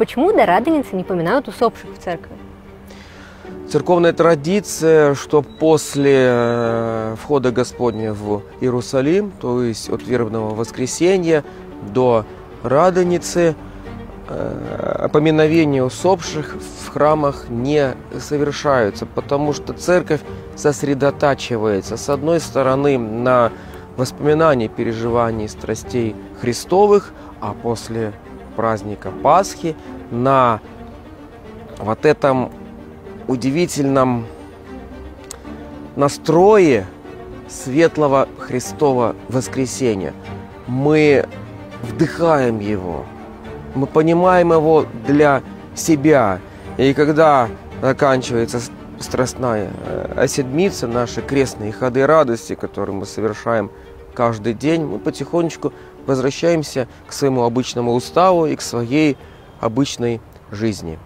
Почему до Радоницы не поминают усопших в церкви? Церковная традиция, что после входа Господня в Иерусалим, то есть от вербного воскресенья до Радоницы, поминовения усопших в храмах не совершаются, потому что церковь сосредотачивается, с одной стороны, на воспоминании переживаний страстей Христовых, а после праздника Пасхи на вот этом удивительном настрое светлого Христова воскресения. Мы вдыхаем его, мы понимаем его для себя. И когда заканчивается страстная седмица, наши крестные ходы радости, которые мы совершаем каждый день, мы потихонечку возвращаемся к своему обычному уставу и к своей обычной жизни.